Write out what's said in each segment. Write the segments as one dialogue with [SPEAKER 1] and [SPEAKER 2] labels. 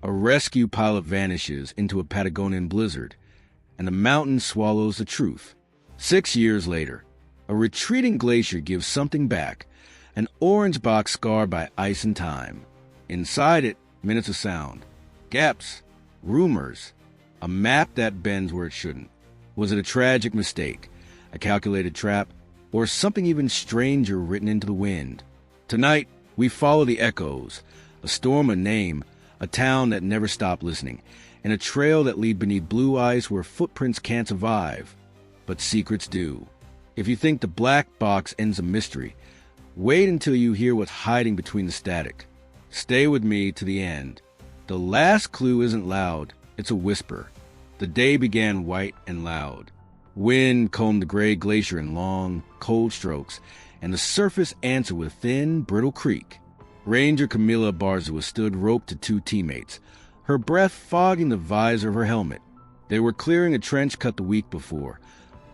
[SPEAKER 1] A rescue pilot vanishes into a Patagonian blizzard, and the mountain swallows the truth. 6 years later, a retreating glacier gives something back, an orange box scarred by ice and time. Inside it, minutes of sound, gaps, rumors, a map that bends where it shouldn't. Was it a tragic mistake, a calculated trap, or something even stranger written into the wind? Tonight, we follow the echoes, a storm, a name, a town that never stopped listening, and a trail that leads beneath blue ice where footprints can't survive, but secrets do. If you think the black box ends a mystery, wait until you hear what's hiding between the static. Stay with me to the end. The last clue isn't loud, it's a whisper. The day began white and loud. Wind combed the gray glacier in long, cold strokes, and the surface answered with a thin, brittle creak. Ranger Camilla Barza stood roped to 2 teammates, her breath fogging the visor of her helmet. They were clearing a trench cut the week before,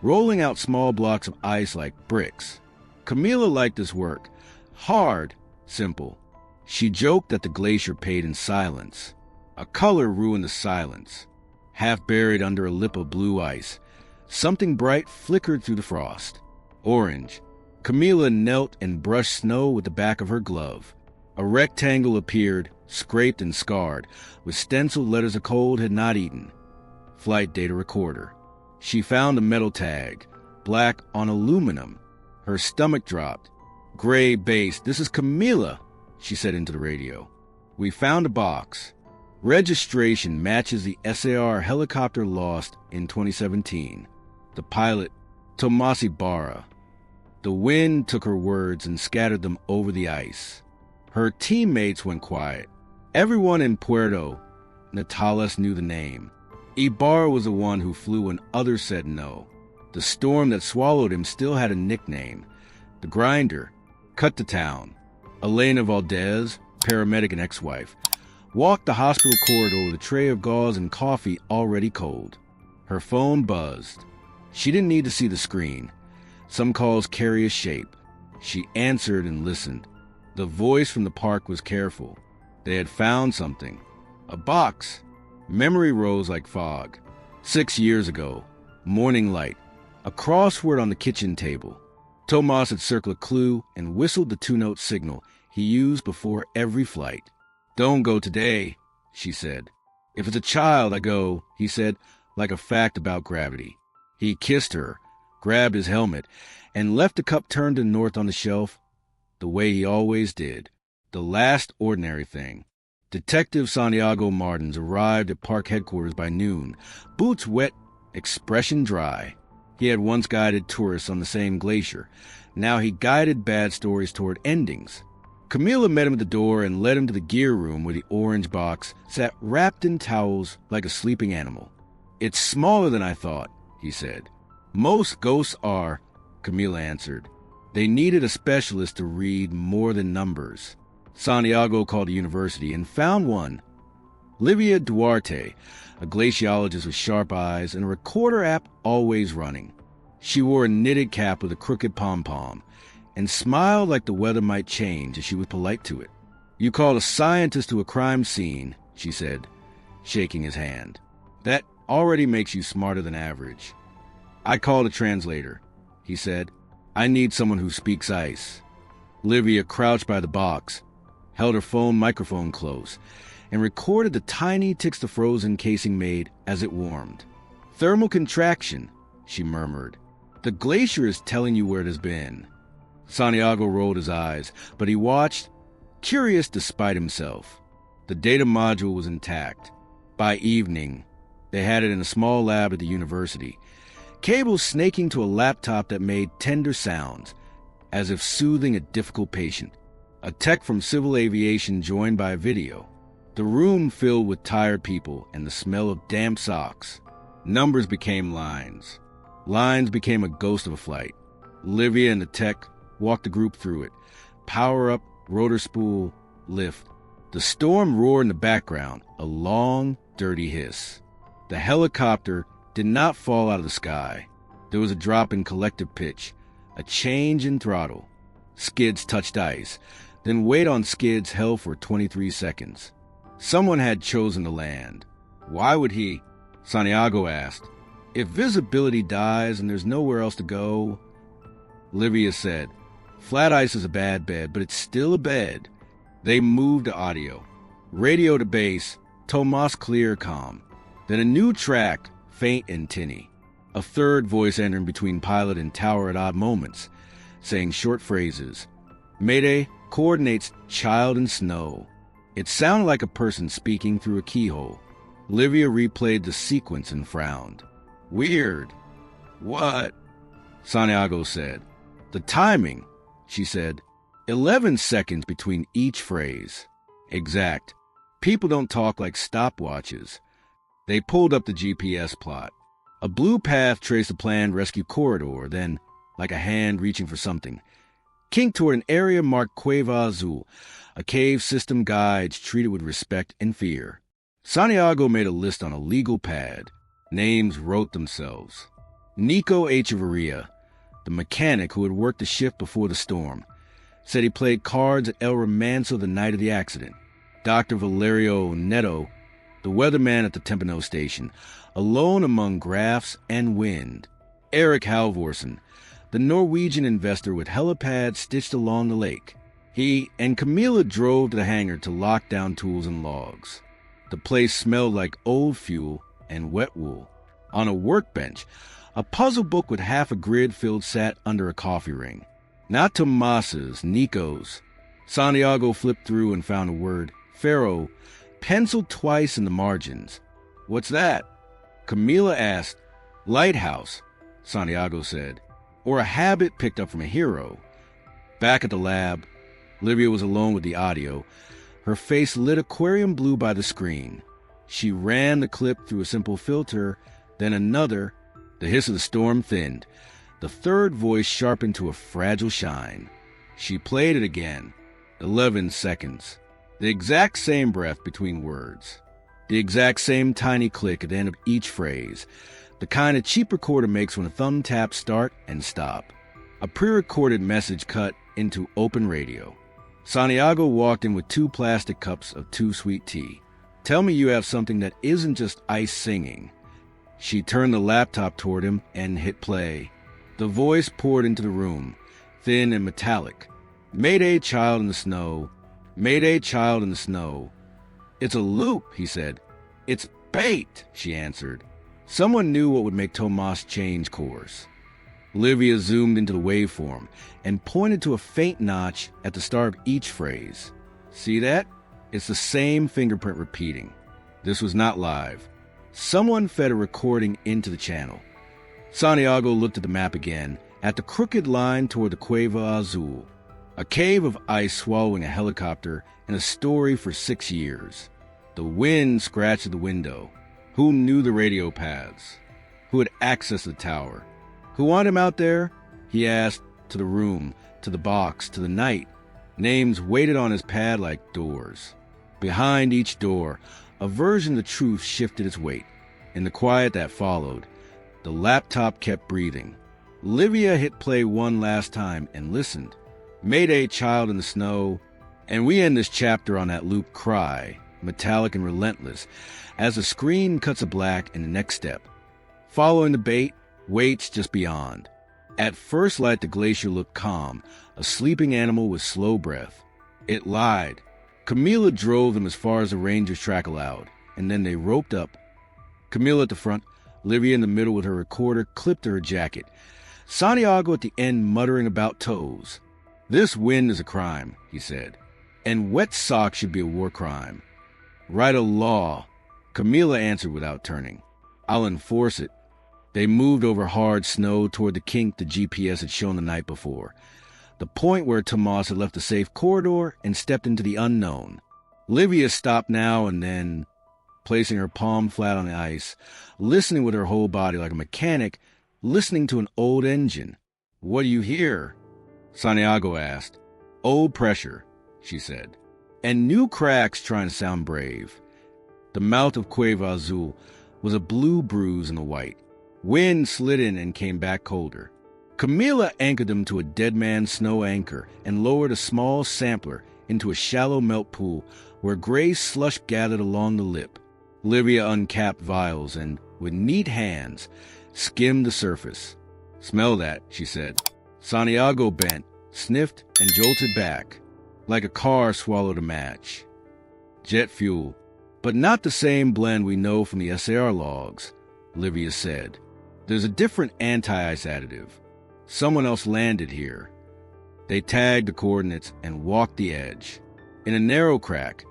[SPEAKER 1] rolling out small blocks of ice like bricks. Camilla liked this work. Hard, simple. She joked that the glacier paid in silence. A color ruined the silence. Half buried under a lip of blue ice, something bright flickered through the frost. Orange. Camilla knelt and brushed snow with the back of her glove. A rectangle appeared, scraped and scarred, with stenciled letters of cold had not eaten. Flight data recorder. She found a metal tag, black on aluminum. Her stomach dropped. Gray base. This is Camilla, she said into the radio. We found a box. Registration matches the SAR helicopter lost in 2017. The pilot, Tomasi Barra. The wind took her words and scattered them over the ice. Her teammates went quiet. Everyone in Puerto Natales knew the name. Ibarra was the one who flew when others said no. The storm that swallowed him still had a nickname. The Grinder. Cut to town. Elena Valdez, paramedic and ex-wife, walked the hospital corridor with a tray of gauze and coffee already cold. Her phone buzzed. She didn't need to see the screen. Some calls carry a shape. She answered and listened. The voice from the park was careful. They had found something. A box. Memory rose like fog. 6 years ago. Morning light. A crossword on the kitchen table. Tomas had circled a clue and whistled the 2-note signal he used before every flight. Don't go today, she said. If it's a child, I go, he said, like a fact about gravity. He kissed her, grabbed his helmet, and left the cup turned to north on the shelf, the way he always did. The last ordinary thing. Detective Santiago Martins arrived at park headquarters by noon, boots wet, expression dry. He had once guided tourists on the same glacier. Now he guided bad stories toward endings. Camilla met him at the door and led him to the gear room where the orange box sat wrapped in towels like a sleeping animal. It's smaller than I thought, he said. Most ghosts are, Camilla answered. They needed a specialist to read more than numbers. Santiago called the university and found one. Livia Duarte, a glaciologist with sharp eyes and a recorder app always running. She wore a knitted cap with a crooked pom-pom and smiled like the weather might change as she was polite to it. You called a scientist to a crime scene, she said, shaking his hand. That already makes you smarter than average. I called a translator, he said. I need someone who speaks ice. Livia crouched by the box, held her phone microphone close, and recorded the tiny ticks the frozen casing made as it warmed. Thermal contraction, she murmured. The glacier is telling you where it has been. Santiago rolled his eyes, but he watched, curious despite himself. The data module was intact. By evening, they had it in a small lab at the university, cables snaking to a laptop that made tender sounds, as if soothing a difficult patient. A tech from civil aviation joined by a video. The room filled with tired people and the smell of damp socks. Numbers became lines. Lines became a ghost of a flight. Livia and the tech walked the group through it. Power up, rotor spool, lift. The storm roared in the background, a long, dirty hiss. The helicopter did not fall out of the sky. There was a drop in collective pitch, a change in throttle. Skids touched ice, then weight on skids held for 23 seconds. Someone had chosen the land. Why would he? Santiago asked. If visibility dies and there's nowhere else to go... Livia said, flat ice is a bad bed, but it's still a bed. They moved to audio. Radio to base, Tomas clear calm. Then a new track, faint and tinny. A third voice entering between pilot and tower at odd moments, saying short phrases. Mayday coordinates child and snow. It sounded like a person speaking through a keyhole. Livia replayed the sequence and frowned. Weird. What? Santiago said. The timing, she said. 11 seconds between each phrase. Exact. People don't talk like stopwatches. They pulled up the GPS plot. A blue path traced a planned rescue corridor, then, like a hand reaching for something, kinked toward an area marked Cueva Azul, a cave system guides treated with respect and fear. Santiago made a list on a legal pad. Names wrote themselves. Nico Echeverria, the mechanic who had worked the shift before the storm, said he played cards at El Romanzo the night of the accident. Dr. Valerio Neto, the weatherman at the Tempano station, alone among graphs and wind. Eric Halvorsen, the Norwegian investor with helipads stitched along the lake. He and Camila drove to the hangar to lock down tools and logs. The place smelled like old fuel and wet wool. On a workbench, a puzzle book with half a grid filled sat under a coffee ring. Not Tomas's, Nico's. Santiago flipped through and found a word, Pharaoh, penciled twice in the margins. What's that? Camila asked. Lighthouse, Santiago said. Or a habit picked up from a hero. Back at the lab, Livia was alone with the audio, her face lit aquarium blue by the screen. She ran the clip through a simple filter, then another. The hiss of the storm thinned. The third voice sharpened to a fragile shine. She played it again. 11 seconds. The exact same breath between words. The exact same tiny click at the end of each phrase. The kind a cheap recorder makes when a thumb taps start and stop. A pre-recorded message cut into open radio. Santiago walked in with 2 plastic cups of too sweet tea. Tell me you have something that isn't just ice singing. She turned the laptop toward him and hit play. The voice poured into the room, thin and metallic. Mayday, child in the snow. Mayday, child in the snow. It's a loop, he said. It's bait, she answered. Someone knew what would make Tomas change course. Livia zoomed into the waveform and pointed to a faint notch at the start of each phrase. See that? It's the same fingerprint repeating. This was not live. Someone fed a recording into the channel. Santiago looked at the map again, at the crooked line toward the Cueva Azul, a cave of ice swallowing a helicopter and a story for 6 years. The wind scratched at the window. Who knew the radio paths? Who had access to the tower? Who wanted him out there? He asked, to the room, to the box, to the night. Names waited on his pad like doors. Behind each door, a version of the truth shifted its weight. In the quiet that followed, the laptop kept breathing. Livia hit play one last time and listened. Mayday, child in the snow. And we end this chapter on that loop cry, metallic and relentless, as the screen cuts to black in the next step. Following the bait, waits just beyond. At first light, the glacier looked calm, a sleeping animal with slow breath. It lied. Camila drove them as far as the ranger's track allowed, and then they roped up. Camila at the front, Livia in the middle with her recorder clipped to her jacket. Santiago at the end muttering about toes. This wind is a crime, he said, and wet socks should be a war crime. Write a law. Camila answered without turning. I'll enforce it. They moved over hard snow toward the kink the GPS had shown the night before, the point where Tomas had left the safe corridor and stepped into the unknown. Livia stopped now and then, placing her palm flat on the ice, listening with her whole body like a mechanic listening to an old engine. What do you hear? Santiago asked. Old pressure, she said, and new cracks trying to sound brave. The mouth of Cueva Azul was a blue bruise in the white. Wind slid in and came back colder. Camila anchored them to a dead man's snow anchor and lowered a small sampler into a shallow melt pool where gray slush gathered along the lip. Livia uncapped vials and, with neat hands, skimmed the surface. "Smell that," she said. Santiago bent, sniffed, and jolted back, like a car swallowed a match. "Jet fuel, but not the same blend we know from the SAR logs," Livia said. "There's a different anti-ice additive. Someone else landed here." They tagged the coordinates and walked the edge. In a narrow crack,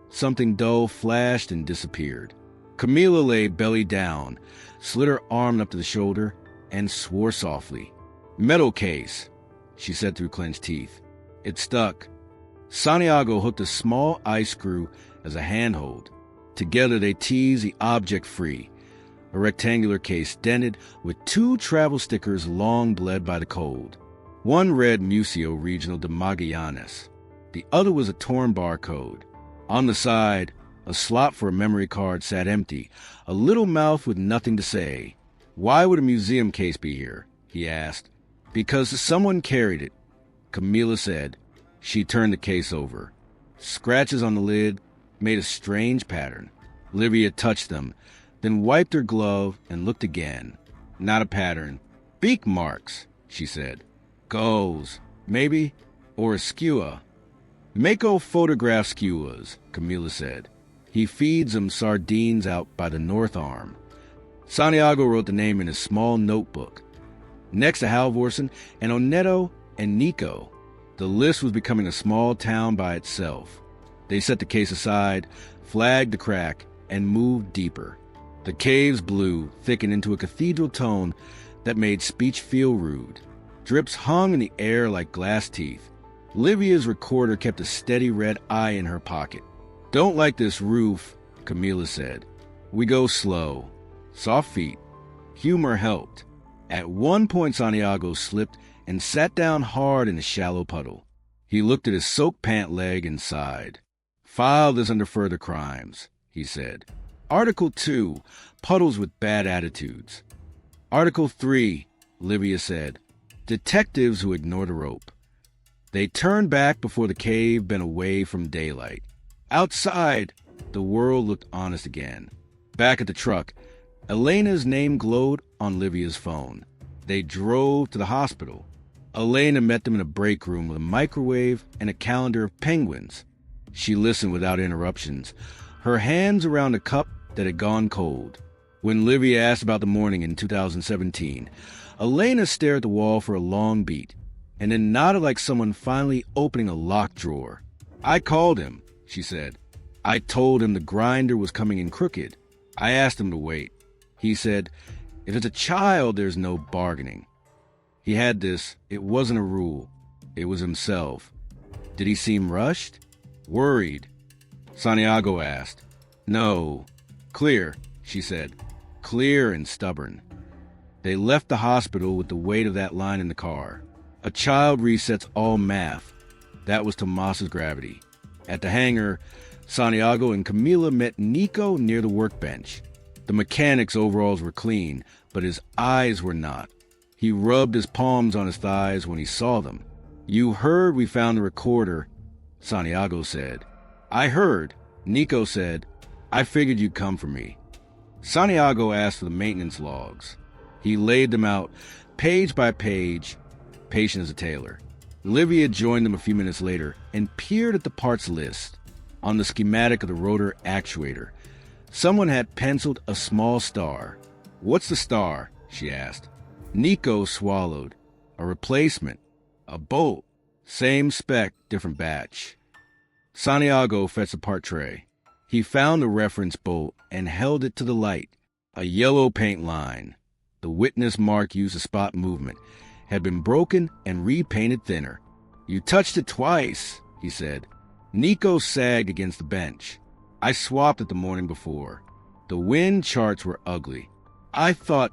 [SPEAKER 1] something dull flashed and disappeared. Camila lay belly down, slid her arm up to the shoulder, and swore softly. "Metal case," she said through clenched teeth. It stuck. Santiago hooked a small ice screw as a handhold. Together they teased the object free, a rectangular case dented with 2 travel stickers long bled by the cold. One read Museo Regional de Magallanes. The other was a torn barcode. On the side, a slot for a memory card sat empty, a little mouth with nothing to say. "Why would a museum case be here?" he asked. "Because someone carried it," Camila said. She turned the case over. Scratches on the lid made a strange pattern. Livia touched them, then wiped her glove and looked again. Not a pattern. "Beak marks," she said. "Gulls, maybe, or a skua." "Mako photographed skuas," Camila said. "He feeds them sardines out by the North Arm." Santiago wrote the name in his small notebook. Next to Halvorsen and Oneto and Nico, the list was becoming a small town by itself. They set the case aside, flagged the crack, and moved deeper. The cave's blue thickened into a cathedral tone that made speech feel rude. Drips hung in the air like glass teeth. Livia's recorder kept a steady red eye in her pocket. "Don't like this roof," Camila said. "We go slow. Soft feet." Humor helped. At one point Santiago slipped and sat down hard in a shallow puddle. He looked at his soaked pant leg and sighed. "File this under further crimes," he said. "Article 2, puddles with bad attitudes." "Article 3, Livia said, detectives who ignore the rope." They turned back before the cave bent away from daylight. Outside, the world looked honest again. Back at the truck, Elena's name glowed on Livia's phone. They drove to the hospital. Elena met them in a break room with a microwave and a calendar of penguins. She listened without interruptions, her hands around a cup that had gone cold. When Livia asked about the morning in 2017, Elena stared at the wall for a long beat, and then nodded like someone finally opening a locked drawer. "I called him," she said. "I told him the grinder was coming in crooked. I asked him to wait. He said, if it's a child, there's no bargaining. He had this, it wasn't a rule. It was himself." "Did he seem rushed?" "Worried?" Santiago asked. "No. Clear," she said. "Clear and stubborn." They left the hospital with the weight of that line in the car. "A child resets all math." That was Tomas's gravity. At the hangar, Santiago and Camila met Nico near the workbench. The mechanic's overalls were clean, but his eyes were not. He rubbed his palms on his thighs when he saw them. "You heard we found the recorder," Santiago said. "I heard," Nico said. "I figured you'd come for me." Santiago asked for the maintenance logs. He laid them out, page by page, patient as a tailor. Livia joined them a few minutes later and peered at the parts list. On the schematic of the rotor actuator, someone had penciled a small star. "What's the star?" she asked. Nico swallowed. "A replacement. A bolt. Same spec, different batch." Santiago fetched a part tray. He found the reference bolt and held it to the light. A yellow paint line. The witness mark used to spot movement had been broken and repainted thinner. "You touched it twice," he said. Nico sagged against the bench. "I swapped it the morning before. The wind charts were ugly. I thought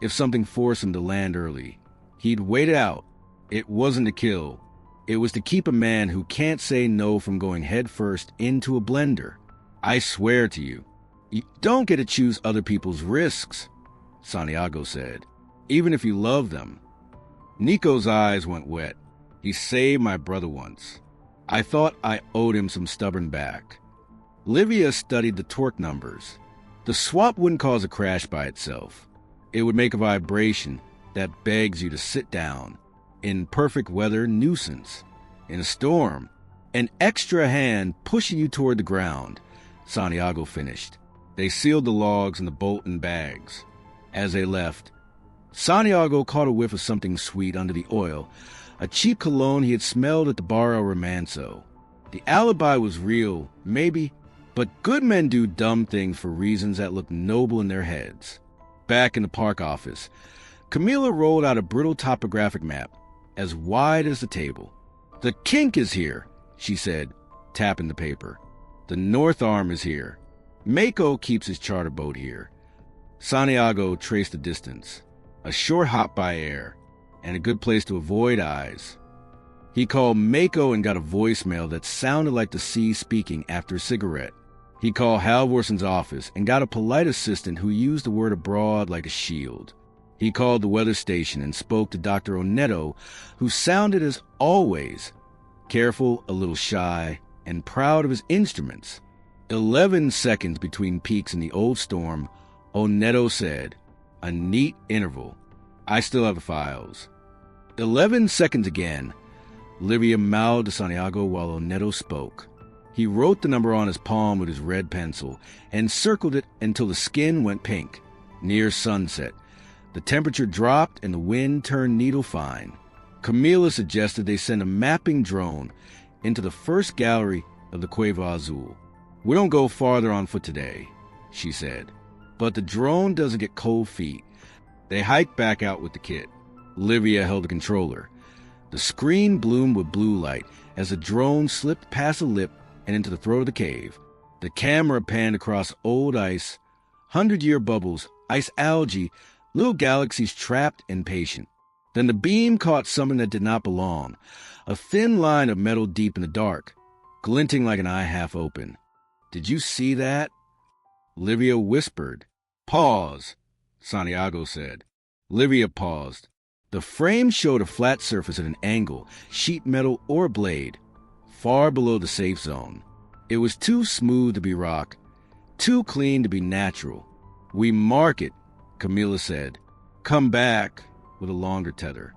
[SPEAKER 1] if something forced him to land early, he'd wait it out. It wasn't to kill. It was to keep a man who can't say no from going headfirst into a blender. I swear to you, you don't get to choose other people's risks," Santiago said, "even if you love them." Nico's eyes went wet. "He saved my brother once. I thought I owed him some stubborn back." Livia studied the torque numbers. The swap wouldn't cause a crash by itself. It would make a vibration that begs you to sit down. In perfect weather, nuisance. In a storm, an extra hand pushing you toward the ground. Santiago finished. They sealed the logs in the bolt and bags. As they left, Santiago caught a whiff of something sweet under the oil, a cheap cologne he had smelled at the Bar El Romanzo. The alibi was real, maybe, but good men do dumb things for reasons that look noble in their heads. Back in the park office, Camila rolled out a brittle topographic map, as wide as the table. "The kink is here," she said, tapping the paper. "The North Arm is here. Mako keeps his charter boat here." Santiago traced the distance. A short hop by air, and a good place to avoid eyes. He called Mako and got a voicemail that sounded like the sea speaking after a cigarette. He called Halvorson's office and got a polite assistant who used the word abroad like a shield. He called the weather station and spoke to Dr. Oneto, who sounded as always, careful, a little shy, and proud of his instruments. 11 seconds between peaks in the old storm, Oneto said, "A neat interval. I still have the files." 11 seconds again. Livia mouthed to Santiago while Oneto spoke. He wrote the number on his palm with his red pencil and circled it until the skin went pink. Near sunset, the temperature dropped and the wind turned needle fine. Camila suggested they send a mapping drone into the first gallery of the Cueva Azul. "We don't go farther on foot today," she said. But the drone doesn't get cold feet. They hiked back out with the kit. Livia held the controller. The screen bloomed with blue light as the drone slipped past the lip and into the throat of the cave. The camera panned across old ice, 100-year bubbles, ice algae, little galaxies trapped and patient. Then the beam caught something that did not belong, a thin line of metal deep in the dark, glinting like an eye half open. "Did you see that?" Livia whispered. "Pause," Santiago said. Livia paused. The frame showed a flat surface at an angle, sheet metal or blade, far below the safe zone. It was too smooth to be rock, too clean to be natural. "We mark it," Camila said. "Come back," with a longer tether.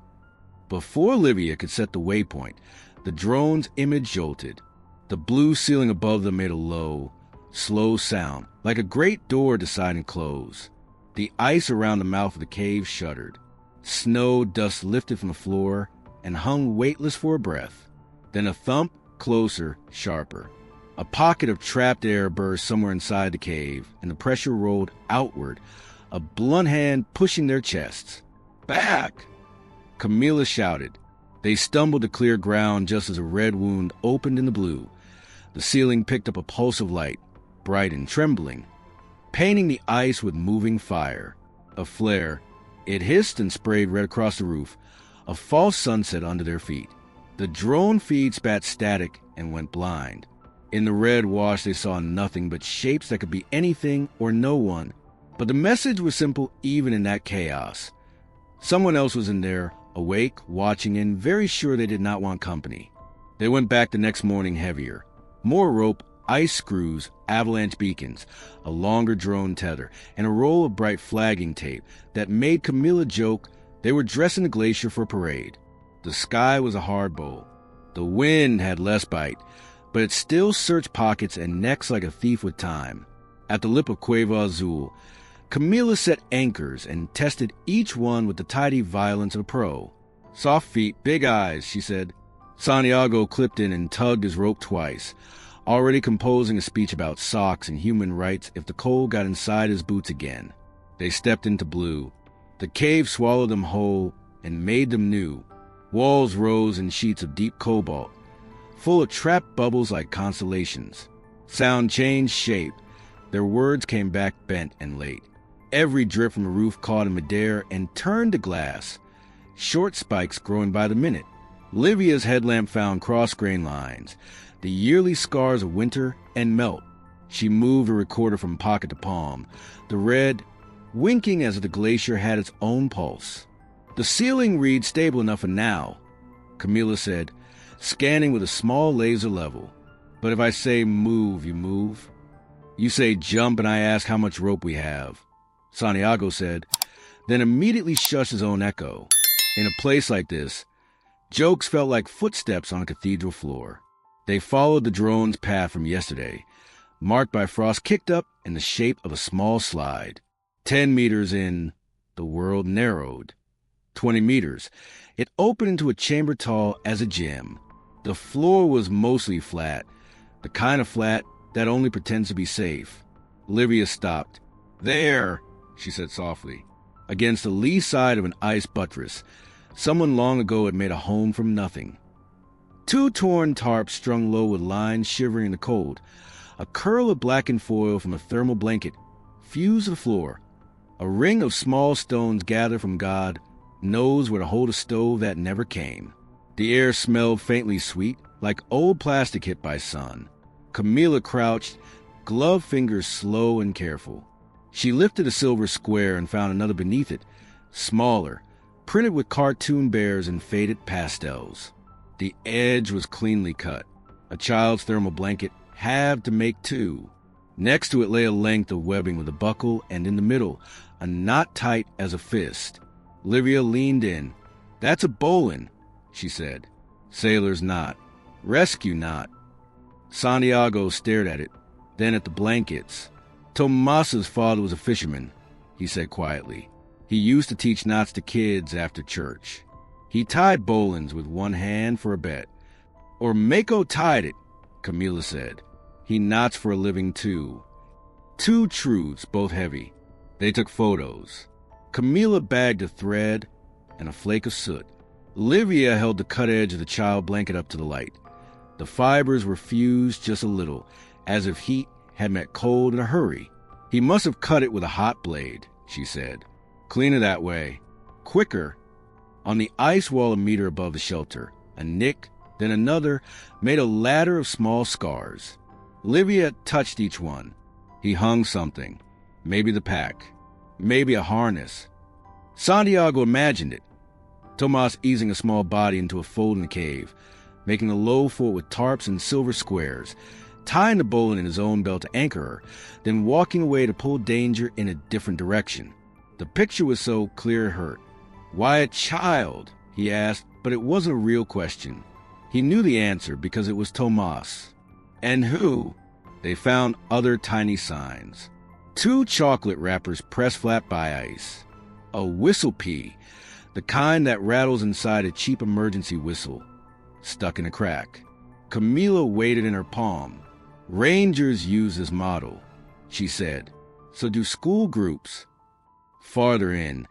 [SPEAKER 1] Before Livia could set the waypoint, the drone's image jolted. The blue ceiling above them made a low, slow sound, like a great door deciding close. The ice around the mouth of the cave shuddered. Snow dust lifted from the floor and hung weightless for a breath. Then a thump, closer, sharper. A pocket of trapped air burst somewhere inside the cave, and the pressure rolled outward, a blunt hand pushing their chests. "Back!" Camila shouted. They stumbled to clear ground just as a red wound opened in the blue. The ceiling picked up a pulse of light, bright and trembling, painting the ice with moving fire. A flare. It hissed and sprayed red across the roof, a false sunset under their feet. The drone feed spat static and went blind. In the red wash they saw nothing but shapes that could be anything or no one. But the message was simple even in that chaos. Someone else was in there, awake, watching, and very sure they did not want company. They went back the next morning heavier. More rope, ice screws, avalanche beacons, a longer drone tether, and a roll of bright flagging tape that made Camila joke they were dressing the glacier for a parade. The sky was a hard bowl. The wind had less bite, but it still searched pockets and necks like a thief with time. At the lip of Cueva Azul, Camila set anchors and tested each one with the tidy violence of a pro. "Soft feet, big eyes," she said. Santiago clipped in and tugged his rope twice, already composing a speech about socks and human rights if the cold got inside his boots again. They stepped into blue. The cave swallowed them whole and made them new. Walls rose in sheets of deep cobalt, full of trapped bubbles like constellations. Sound changed shape. Their words came back bent and late. Every drip from the roof caught in midair and turned to glass, short spikes growing by the minute. Livia's headlamp found cross-grain lines, the yearly scars of winter and melt. She moved a recorder from pocket to palm, the red winking as if the glacier had its own pulse. "The ceiling reads stable enough for now," Camila said, scanning with a small laser level. "But if I say move, you move?" You say jump and I ask how much rope we have, Santiago said, then immediately shushed his own echo. In a place like this, jokes felt like footsteps on a cathedral floor. They followed the drone's path from yesterday, marked by frost kicked up in the shape of a small slide. 10 meters in, the world narrowed. 20 meters, it opened into a chamber tall as a gym. The floor was mostly flat, the kind of flat that only pretends to be safe. Olivia stopped. There, she said softly. Against the lee side of an ice buttress, someone long ago had made a home from nothing. 2 torn tarps strung low with lines shivering in the cold. A curl of blackened foil from a thermal blanket fused the floor. A ring of small stones gathered from God knows where to hold a stove that never came. The air smelled faintly sweet, like old plastic hit by sun. Camila crouched, gloved fingers slow and careful. She lifted a silver square and found another beneath it, smaller, printed with cartoon bears and faded pastels. The edge was cleanly cut. A child's thermal blanket halved to make 2. Next to it lay a length of webbing with a buckle, and in the middle, a knot tight as a fist. Olivia leaned in. That's a bowline, she said. Sailor's knot. Rescue knot. Santiago stared at it, then at the blankets. Tomas's father was a fisherman, he said quietly. He used to teach knots to kids after church. He tied bowlines with one hand for a bet. Or Mako tied it, Camila said. He knots for a living too. 2 truths, both heavy. They took photos. Camila bagged a thread and a flake of soot. Olivia held the cut edge of the child blanket up to the light. The fibers were fused just a little, as if heat had met cold in a hurry. He must have cut it with a hot blade, she said. Cleaner that way. Quicker. On the ice wall a meter above the shelter, a nick, then another, made a ladder of small scars. Olivia touched each one. He hung something. Maybe the pack. Maybe a harness. Santiago imagined it. Tomas easing a small body into a fold in the cave, making a low fort with tarps and silver squares, tying the bowline in his own belt to anchor her, then walking away to pull danger in a different direction. The picture was so clear it hurt. Why a child? He asked, but it wasn't a real question. He knew the answer because it was Tomas. And who? They found other tiny signs. 2 chocolate wrappers pressed flat by ice. A whistle pea, the kind that rattles inside a cheap emergency whistle, stuck in a crack. Camila weighed it in her palm. Rangers use this model, she said. So do school groups. Farther in,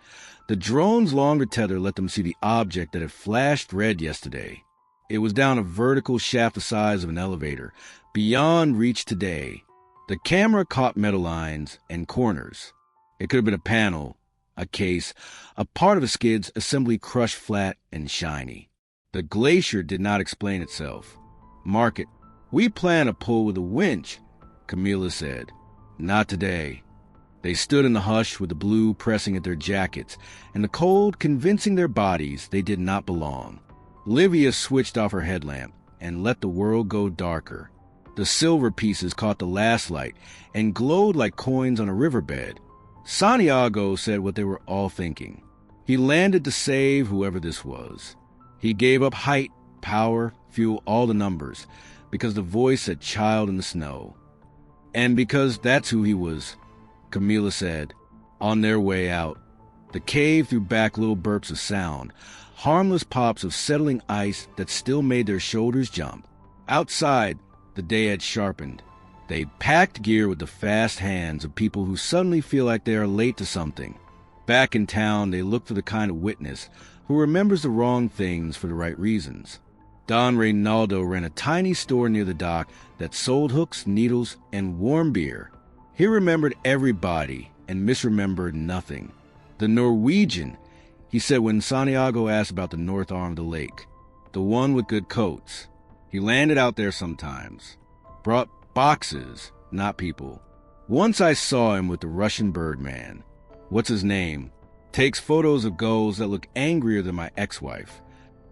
[SPEAKER 1] the drone's longer tether let them see the object that had flashed red yesterday. It was down a vertical shaft the size of an elevator, beyond reach today. The camera caught metal lines and corners. It could have been a panel, a case, a part of a skid's assembly crushed flat and shiny. The glacier did not explain itself. Mark it. We plan a pull with a winch, Camila said. Not today. They stood in the hush with the blue pressing at their jackets and the cold convincing their bodies they did not belong. Olivia switched off her headlamp and let the world go darker. The silver pieces caught the last light and glowed like coins on a riverbed. Santiago said what they were all thinking. He landed to save whoever this was. He gave up height, power, fuel, all the numbers, because the voice said child in the snow. And because that's who he was, Camila said. On their way out, the cave threw back little burps of sound, harmless pops of settling ice that still made their shoulders jump. Outside, the day had sharpened. They packed gear with the fast hands of people who suddenly feel like they are late to something. Back in town, they looked for the kind of witness who remembers the wrong things for the right reasons. Don Reynaldo ran a tiny store near the dock that sold hooks, needles, and warm beer. He remembered everybody and misremembered nothing. The Norwegian, he said when Santiago asked about the north arm of the lake. The one with good coats. He landed out there sometimes. Brought boxes, not people. Once I saw him with the Russian Birdman. What's his name? Takes photos of gulls that look angrier than my ex-wife.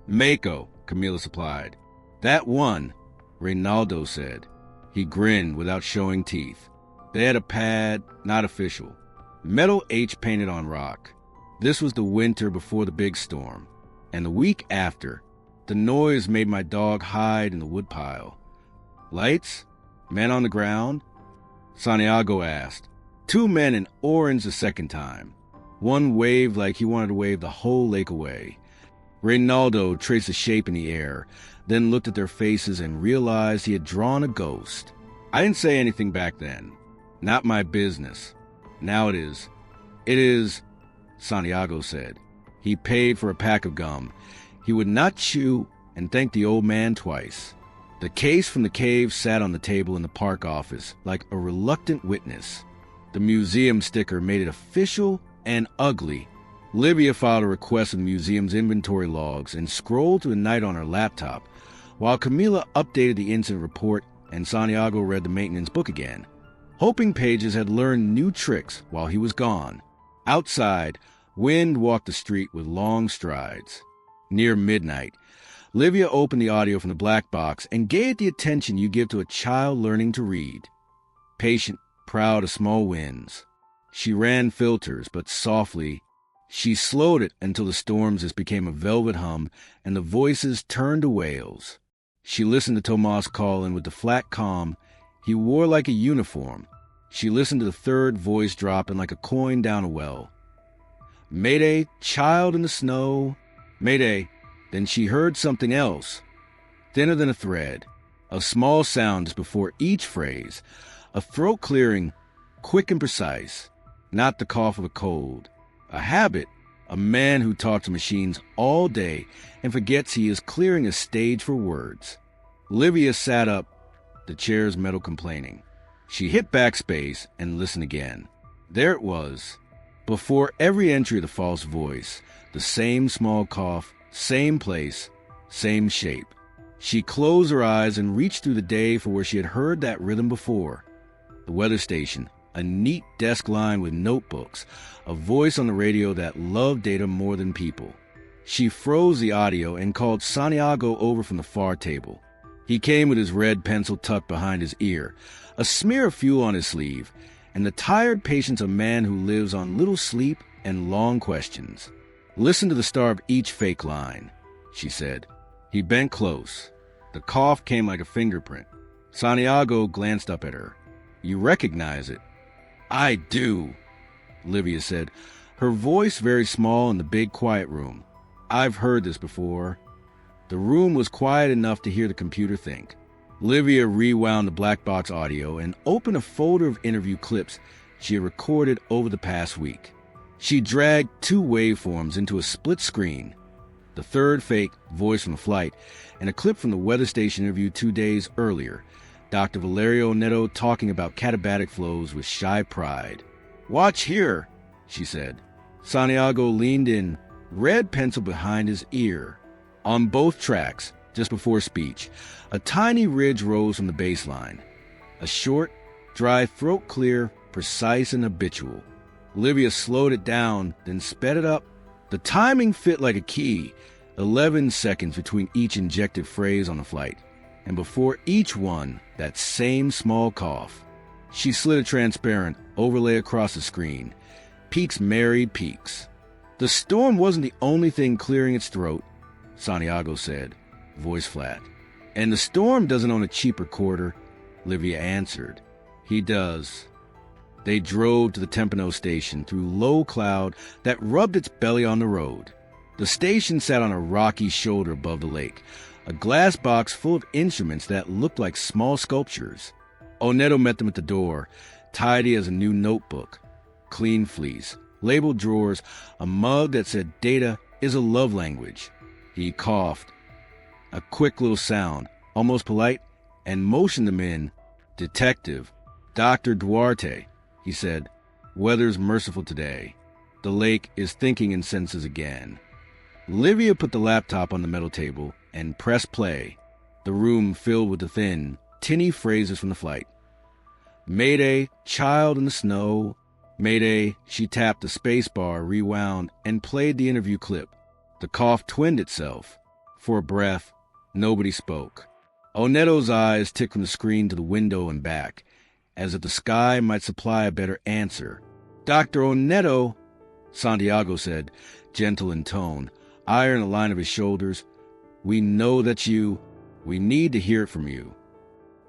[SPEAKER 1] Mako, Camila supplied. That one, Reynaldo said. He grinned without showing teeth. They had a pad, not official. Metal H painted on rock. This was the winter before the big storm. And the week after, the noise made my dog hide in the woodpile. Lights? Men on the ground? Santiago asked. 2 men in orange the second time. One waved like he wanted to wave the whole lake away. Reynaldo traced a shape in the air, then looked at their faces and realized he had drawn a ghost. I didn't say anything back then. Not my business. Now it is. It is, Santiago said. He paid for a pack of gum. He would not chew and thanked the old man twice. The case from the cave sat on the table in the park office like a reluctant witness. The museum sticker made it official and ugly. Livia filed a request in the museum's inventory logs and scrolled through the night on her laptop, while Camila updated the incident report and Santiago read the maintenance book again. Hoping Pages had learned new tricks while he was gone. Outside, wind walked the street with long strides. Near midnight, Livia opened the audio from the black box and gave it the attention you give to a child learning to read. Patient, proud of small wins. She ran filters, but softly. She slowed it until the storms just became a velvet hum and the voices turned to wails. She listened to Tomas call in with the flat calm he wore like a uniform. She listened to the third voice dropping like a coin down a well. Mayday, child in the snow. Mayday. Then she heard something else, thinner than a thread, a small sound just before each phrase, a throat clearing, quick and precise, not the cough of a cold. A habit, a man who talks to machines all day and forgets he is clearing a stage for words. Livia sat up, the chair's metal complaining. She hit backspace and listened again. There it was. Before every entry of the false voice, the same small cough, same place, same shape. She closed her eyes and reached through the day for where she had heard that rhythm before. The weather station, a neat desk lined with notebooks, a voice on the radio that loved data more than people. She froze the audio and called Santiago over from the far table. He came with his red pencil tucked behind his ear, a smear of fuel on his sleeve, and the tired patience of a man who lives on little sleep and long questions. Listen to the start of each fake line, she said. He bent close. The cough came like a fingerprint. Santiago glanced up at her. You recognize it? I do, Livia said, her voice very small in the big quiet room. I've heard this before. The room was quiet enough to hear the computer think. Livia rewound the black box audio and opened a folder of interview clips she had recorded over the past week. She dragged 2 waveforms into a split screen. The third fake, voice from the flight, and a clip from the weather station interview 2 days earlier. Dr. Valerio Neto talking about katabatic flows with shy pride. Watch here, she said. Santiago leaned in, red pencil behind his ear. On both tracks, just before speech, a tiny ridge rose from the baseline. A short, dry, throat clear, precise and habitual. Livia slowed it down, then sped it up. The timing fit like a key, 11 seconds between each injected phrase on the flight. And before each one, that same small cough. She slid a transparent overlay across the screen. Peaks married peaks. The storm wasn't the only thing clearing its throat, Santiago said, voice flat. And the storm doesn't own a cheap recorder, Livia answered. He does. They drove to the Tempano station through low cloud that rubbed its belly on the road. The station sat on a rocky shoulder above the lake, a glass box full of instruments that looked like small sculptures. Oneto met them at the door, tidy as a new notebook. Clean fleece, labeled drawers, a mug that said data is a love language. He coughed. A quick little sound, almost polite, and motioned them in. Detective, Dr. Duarte, he said. Weather's merciful today. The lake is thinking in senses again. Livia put the laptop on the metal table and pressed play. The room filled with the thin, tinny phrases from the flight. Mayday, child in the snow. Mayday, she tapped the space bar, rewound, and played the interview clip. The cough twinned itself. For a breath, nobody spoke. Oneto's eyes ticked from the screen to the window and back, as if the sky might supply a better answer. "Dr. Oneto," Santiago said, gentle in tone, eye in the line of his shoulders, "we know that we need to hear it from you."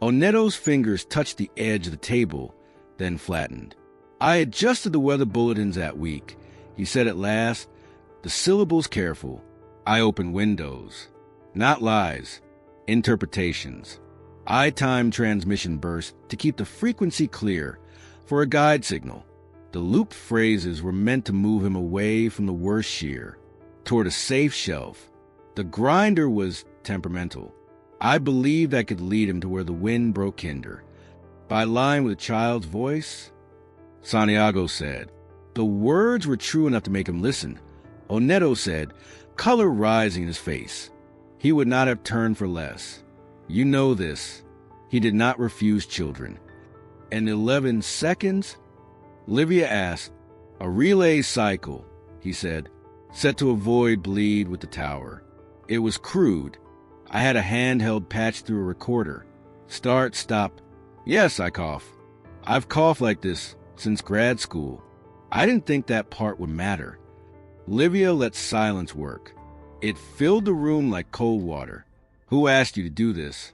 [SPEAKER 1] Oneto's fingers touched the edge of the table, then flattened. "I adjusted the weather bulletins that week," he said at last, the syllables careful. "I opened windows. Not lies, interpretations. I timed transmission bursts to keep the frequency clear for a guide signal. The looped phrases were meant to move him away from the worst shear, toward a safe shelf. The grinder was temperamental. I believed I could lead him to where the wind broke hinder. By line with a child's voice," Santiago said. The words were true enough to make him listen. Oneto said, color rising in his face. He would not have turned for less. "You know this." He did not refuse children. "In 11 seconds?" Livia asked. "A relay cycle," he said, set to avoid bleed with the tower. It was crude. I had a handheld patch through a recorder. Start, stop. "Yes," I coughed. "I've coughed like this since grad school." I didn't think that part would matter. Livia let silence work. It filled the room like cold water. "Who asked you to do this?"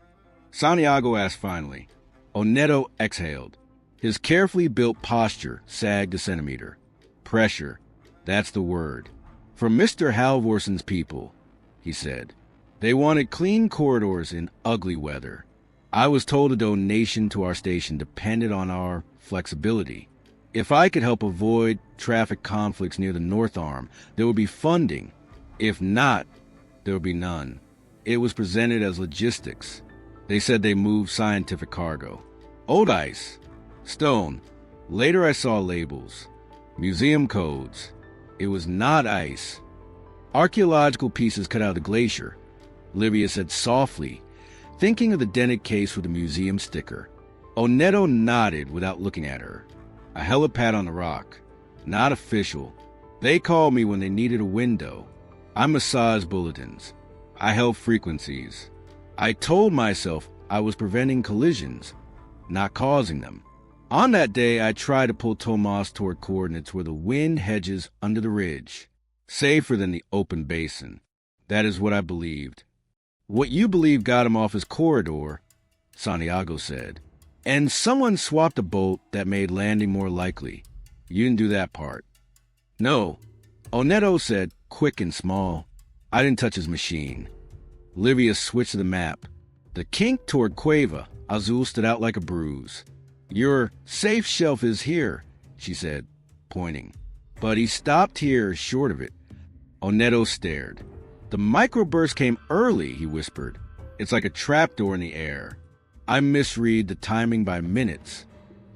[SPEAKER 1] Santiago asked finally. Oneto exhaled. His carefully built posture sagged a centimeter. "Pressure. That's the word. From Mr. Halvorson's people," he said. "They wanted clean corridors in ugly weather. I was told a donation to our station depended on our flexibility. If I could help avoid traffic conflicts near the North Arm, there would be funding. If not, there would be none. It was presented as logistics. They said they moved scientific cargo. Old ice. Stone. Later I saw labels. Museum codes. It was not ice. Archaeological pieces cut out of the glacier," Livia said softly, thinking of the dented case with the museum sticker. Oneto nodded without looking at her. A helipad on the rock. "Not official. They called me when they needed a window. I massaged bulletins. I held frequencies. I told myself I was preventing collisions, not causing them. On that day, I tried to pull Tomas toward coordinates where the wind hedges under the ridge, safer than the open basin. That is what I believed." "What you believe got him off his corridor," Santiago said. "And someone swapped a bolt that made landing more likely. You didn't do that part." "No," Oneto said, quick and small. "I didn't touch his machine." Livia switched to the map. The kink toward Cueva Azul stood out like a bruise. "Your safe shelf is here," she said, pointing. "But he stopped here short of it." Oneto stared. "The microburst came early," he whispered. "It's like a trapdoor in the air. I misread the timing by minutes.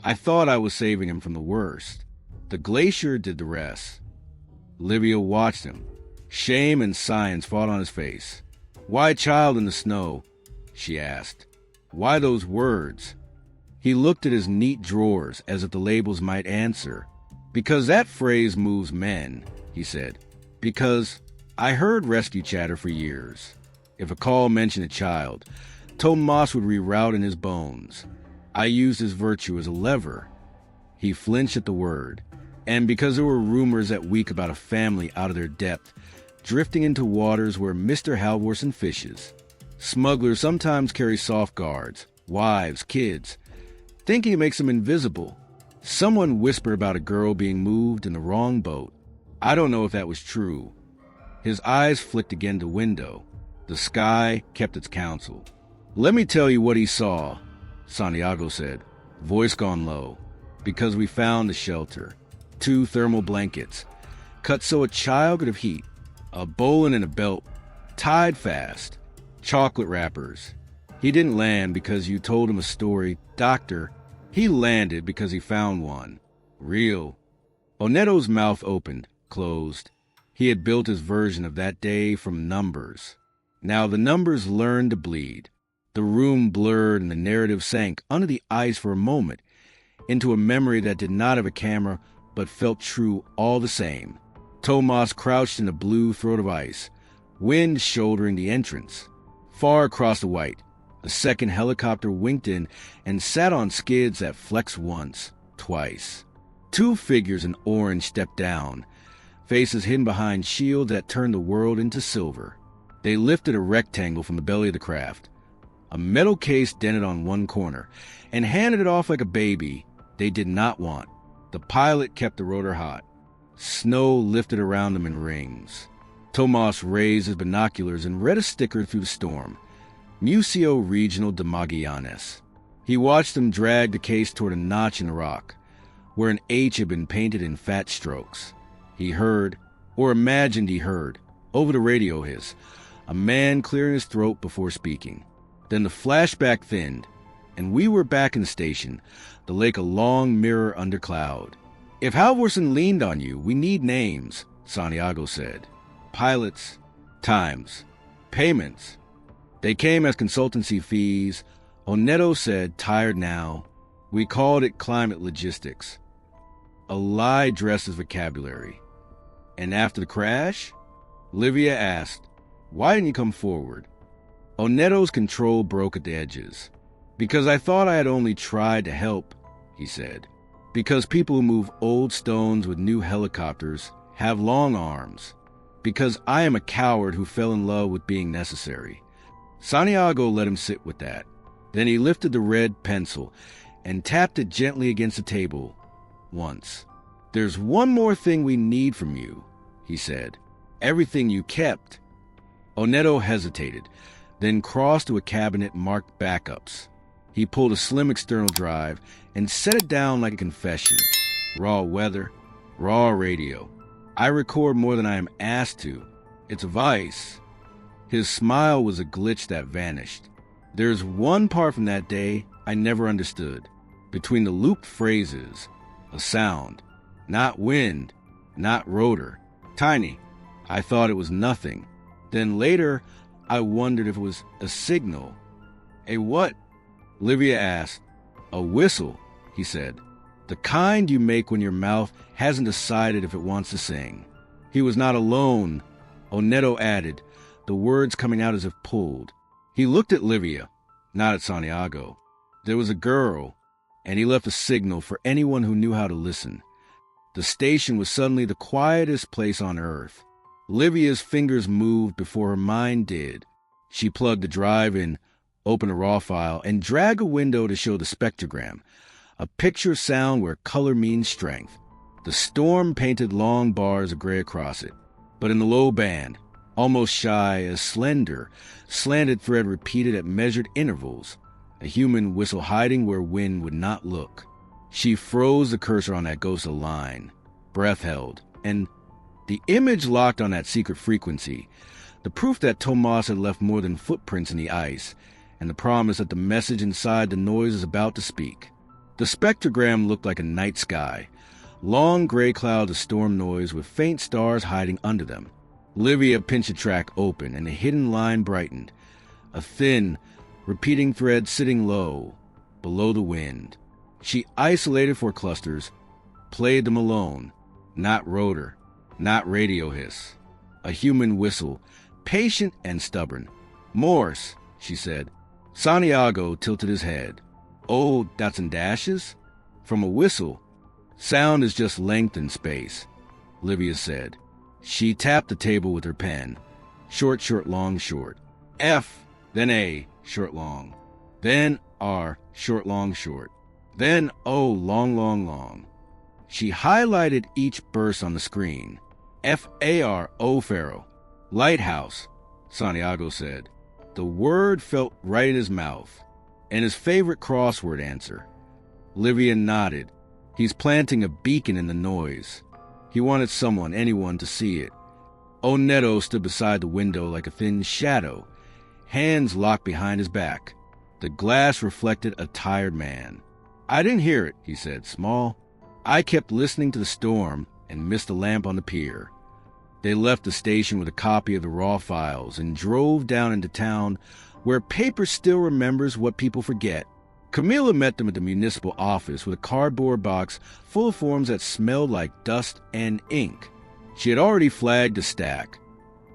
[SPEAKER 1] I thought I was saving him from the worst. The glacier did the rest." Livia watched him. Shame and science fought on his face. "Why child in the snow?" she asked. "Why those words?" He looked at his neat drawers as if the labels might answer. "Because that phrase moves men," he said. "Because I heard rescue chatter for years. If a call mentioned a child, Tomas would reroute in his bones. I used his virtue as a lever." He flinched at the word. "And because there were rumors that week about a family out of their depth, drifting into waters where Mr. Halvorson fishes. Smugglers sometimes carry soft guards, wives, kids, thinking it makes them invisible. Someone whispered about a girl being moved in the wrong boat. I don't know if that was true." His eyes flicked again to window. The sky kept its counsel. "Let me tell you what he saw," Santiago said, voice gone low. "Because we found the shelter. 2 thermal blankets, cut so a child could have heat. A bowline and a belt, tied fast. Chocolate wrappers. He didn't land because you told him a story, doctor. He landed because he found one. Real." Oneto's mouth opened, closed. He had built his version of that day from numbers. Now the numbers learned to bleed. The room blurred and the narrative sank under the ice for a moment into a memory that did not have a camera but felt true all the same. Tomas crouched in the blue throat of ice, wind shouldering the entrance. Far across the white, A second helicopter winked in and sat on skids that flexed once, twice. Two figures in orange stepped down, faces hidden behind shields that turned the world into silver. They lifted a rectangle from the belly of the craft, a metal case dented on one corner, and handed it off like a baby they did not want. The pilot kept the rotor hot. Snow lifted around them in rings. Tomas raised his binoculars and read a sticker through the storm. Museo Regional de Magallanes. He watched them drag the case toward a notch in the rock, where an H had been painted in fat strokes. He heard, or imagined he heard, over the radio hiss, a man clearing his throat before speaking. Then the flashback thinned, and we were back in the station, the lake a long mirror under cloud. "If Halvorsen leaned on you, we need names," Santiago said. "Pilots, times, payments." They came as consultancy fees. Oneto said, tired now. We called it climate logistics. A lie dressed as vocabulary. "And after the crash?" Livia asked, "Why didn't you come forward?" Oneto's control broke at the edges. "Because I thought I had only tried to help," he said. "Because people who move old stones with new helicopters have long arms. Because I am a coward who fell in love with being necessary." Santiago let him sit with that. Then he lifted the red pencil and tapped it gently against the table once. "There's one more thing we need from you," he said. "Everything you kept." Oneto hesitated, then crossed to a cabinet marked backups. He pulled a slim external drive and set it down like a confession. "Raw weather, raw radio. I record more than I am asked to. It's a vice." His smile was a glitch that vanished. "There's one part from that day I never understood. Between the looped phrases, a sound. Not wind, not rotor. Tiny. I thought it was nothing. Then later, I wondered if it was a signal." "A what?" Livia asked. "A whistle," he said. "The kind you make when your mouth hasn't decided if it wants to sing." He was not alone, Oneto added, the words coming out as if pulled. He looked at Livia, not at Santiago. There was a girl, and he left a signal for anyone who knew how to listen. The station was suddenly the quietest place on earth. Livia's fingers moved before her mind did. She plugged the drive in, opened a raw file, and dragged a window to show the spectrogram, a picture sound where color means strength. The storm painted long bars of gray across it, but in the low band, almost shy, a slender, slanted thread repeated at measured intervals, a human whistle hiding where wind would not look. She froze the cursor on that ghostly line, breath held, and the image locked on that secret frequency, the proof that Tomas had left more than footprints in the ice, and the promise that the message inside the noise is about to speak. The spectrogram looked like a night sky, long gray clouds of storm noise with faint stars hiding under them. Livia pinched the track open, and the hidden line brightened, a thin, repeating thread sitting low, below the wind. She isolated four clusters, played them alone, not rotor, not radio hiss. A human whistle, patient and stubborn. "Morse," she said. Santiago tilted his head. "Oh, dots and dashes?" "From a whistle. Sound is just length and space," Livia said. She tapped the table with her pen. Short, short, long, short. F, then A, short, long. Then R, short, long, short. Then O, long, long, long. She highlighted each burst on the screen. F-A-R-O, Pharaoh. "Lighthouse," Santiago said. The word felt right in his mouth, and his favorite crossword answer. Livia nodded. "He's planting a beacon in the noise." He wanted someone, anyone, to see it. Oneto stood beside the window like a thin shadow, hands locked behind his back. The glass reflected a tired man. "I didn't hear it," he said, small. "I kept listening to the storm and missed the lamp on the pier." They left the station with a copy of the raw files and drove down into town, where paper still remembers what people forget. Camila met them at the municipal office with a cardboard box full of forms that smelled like dust and ink. She had already flagged a stack.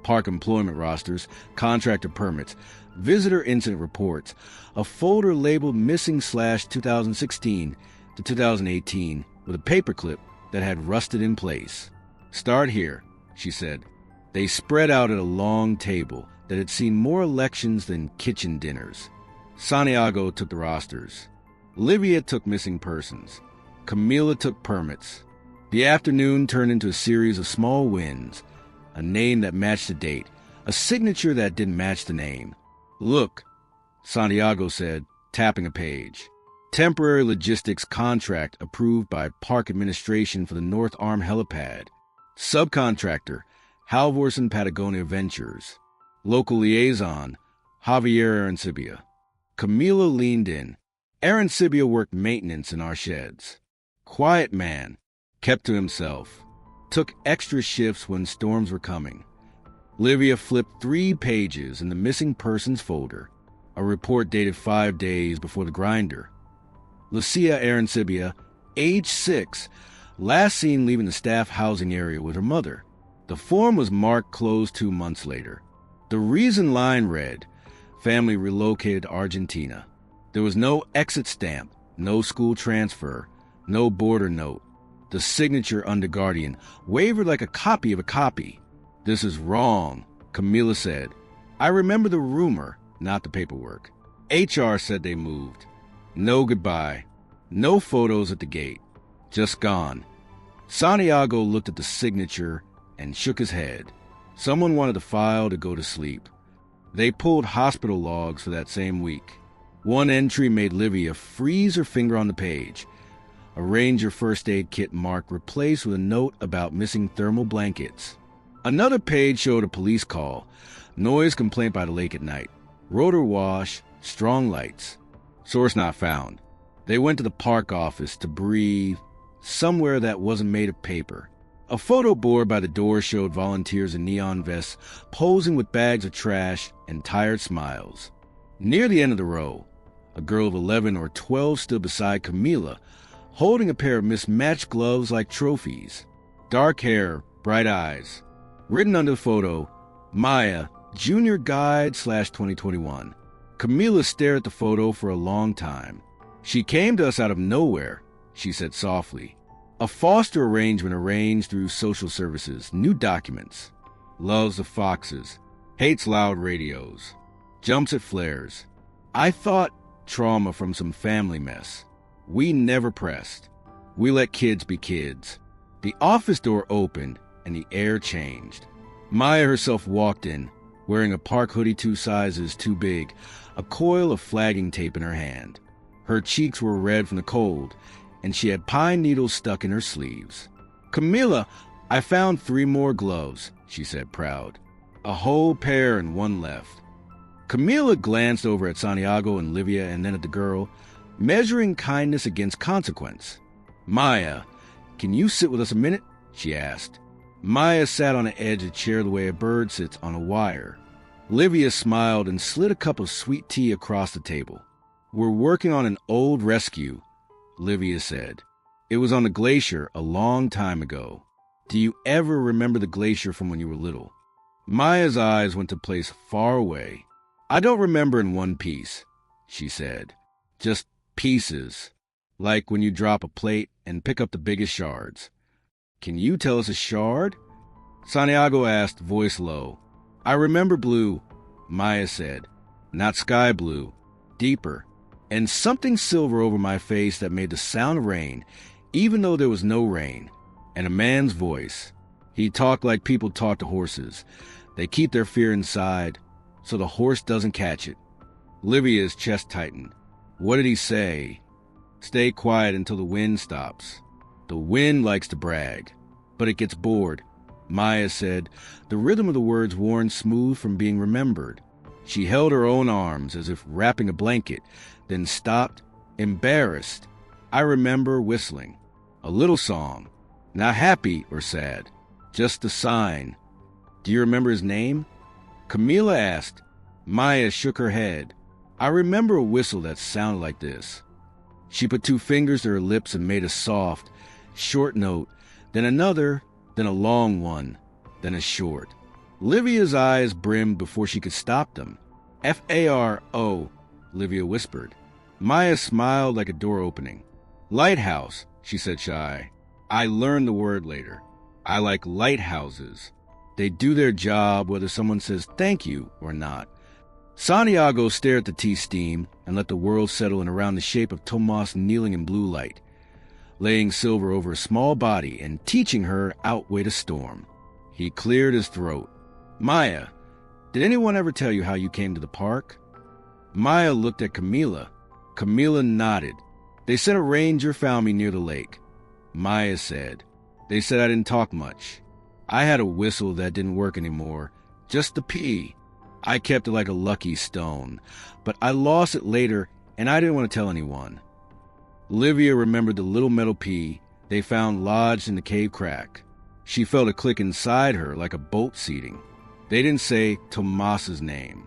[SPEAKER 1] park employment rosters, contractor permits, visitor incident reports, a folder labeled missing/2016 to 2018 with a paperclip that had rusted in place. "Start here," she said. They spread out at a long table that had seen more elections than kitchen dinners. Santiago took the rosters. Olivia took missing persons. Camila took permits. The afternoon turned into a series of small wins, a name that matched the date, a signature that didn't match the name. "Look," Santiago said, tapping a page. "Temporary logistics contract approved by Park Administration for the North Arm helipad. Subcontractor, Halvorsen Patagonia Ventures. Local liaison, Javier Arancibia." Camila leaned in. "Arancibia worked maintenance in our sheds. Quiet man, kept to himself. Took extra shifts when storms were coming." Olivia flipped 3 pages in the missing persons folder, a report dated 5 days before the grinder. Lucia Arancibia, age 6, last seen leaving the staff housing area with her mother. The form was marked closed 2 months later. The reason line read, "Family relocated to Argentina." There was no exit stamp, no school transfer, no border note. The signature under Guardian wavered like a copy of a copy. "This is wrong," Camila said. "I remember the rumor, not the paperwork." HR said they moved. No goodbye. No photos at the gate. Just gone. Santiago looked at the signature and shook his head. Someone wanted the file to go to sleep. They pulled hospital logs for that same week. One entry made Livia freeze her finger on the page. A Ranger first aid kit marked replaced with a note about missing thermal blankets. Another page showed a police call. Noise complaint by the lake at night. Rotor wash, strong lights. Source not found. They went to the park office to breathe, somewhere that wasn't made of paper. A photo board by the door showed volunteers in neon vests posing with bags of trash and tired smiles. Near the end of the row, a girl of 11 or 12 stood beside Camila, holding a pair of mismatched gloves like trophies. Dark hair, bright eyes. Written under the photo, "Maya, Junior Guide/2021. Camila stared at the photo for a long time. "She came to us out of nowhere," she said softly. "A foster arrangement arranged through social services, new documents. Loves the foxes, hates loud radios, jumps at flares. I thought trauma from some family mess. We never pressed. We let kids be kids." The office door opened and the air changed. Maya herself walked in, wearing a park hoodie 2 sizes too big, a coil of flagging tape in her hand. Her cheeks were red from the cold, and she had pine needles stuck in her sleeves. "Camila, I found 3 more gloves," she said, proud. "A whole pair and 1 left." Camila glanced over at Santiago and Livia and then at the girl, measuring kindness against consequence. "Maya, can you sit with us a minute?" she asked. Maya sat on the edge of the chair the way a bird sits on a wire. Livia smiled and slid a cup of sweet tea across the table. "We're working on an old rescue," Livia said. "It was on the glacier a long time ago. Do you ever remember the glacier from when you were little?" Maya's eyes went to a place far away. "I don't remember in one piece," she said. "Just pieces, like when you drop a plate and pick up the biggest shards." "Can you tell us a shard?" Santiago asked, voice low. "I remember blue," Maya said. "Not sky blue, deeper. And something silver over my face that made the sound of rain, even though there was no rain. And a man's voice. He talked like people talk to horses. They keep their fear inside, so the horse doesn't catch it." Livia's chest tightened. "What did he say?" "Stay quiet until the wind stops. The wind likes to brag, but it gets bored," Maya said, the rhythm of the words worn smooth from being remembered. She held her own arms as if wrapping a blanket, then stopped, embarrassed. "I remember whistling. A little song. Not happy or sad. Just a sign." "Do you remember his name?" Camila asked. Maya shook her head. "I remember a whistle that sounded like this." She put 2 fingers to her lips and made a soft, short note, then another, then a long one, then a short. Livia's eyes brimmed before she could stop them. F-A-R-O, Livia whispered. Maya smiled like a door opening. Lighthouse, she said shy. I learned the word later. I like lighthouses. They do their job whether someone says thank you or not. Santiago stared at the tea steam and let the world settle in around the shape of Tomas kneeling in blue light, laying silver over a small body and teaching her outweighed a storm. He cleared his throat. Maya, did anyone ever tell you how you came to the park? Maya looked at Camila. Camila nodded. They said a ranger found me near the lake. Maya said, they said I didn't talk much. I had a whistle that didn't work anymore, just the P. I kept it like a lucky stone, but I lost it later and I didn't want to tell anyone. Livia remembered the little metal P they found lodged in the cave crack. She felt a click inside her like a bolt seating. They didn't say Tomas's name.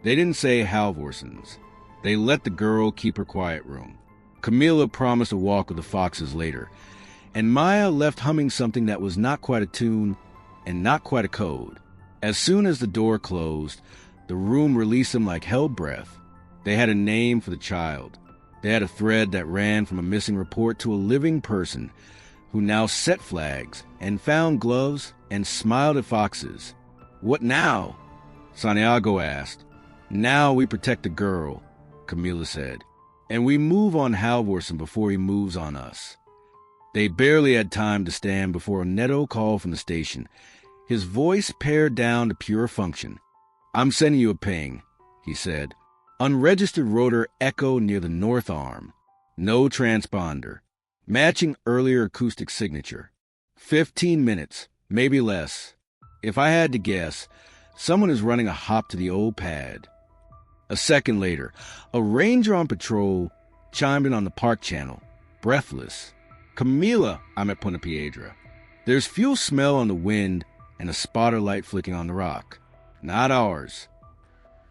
[SPEAKER 1] They didn't say Halvorson's. They let the girl keep her quiet room. Camila promised a walk with the foxes later, and Maya left humming something that was not quite a tune and not quite a code. As soon as the door closed, the room released them like held breath. They had a name for the child. They had a thread that ran from a missing report to a living person who now set flags and found gloves and smiled at foxes. What now? Santiago asked. Now we protect the girl, Camila said, and we move on Halvorson before he moves on us. They barely had time to stand before a Netto called from the station. His voice pared down to pure function. I'm sending you a ping, he said. Unregistered rotor echo near the north arm. No transponder. Matching earlier acoustic signature. 15 minutes, maybe less. If I had to guess, someone is running a hop to the old pad. A second later, a ranger on patrol chimed in on the park channel, breathless. Camila, I'm at Punta Piedra. There's fuel smell on the wind and a spotter light flicking on the rock. Not ours.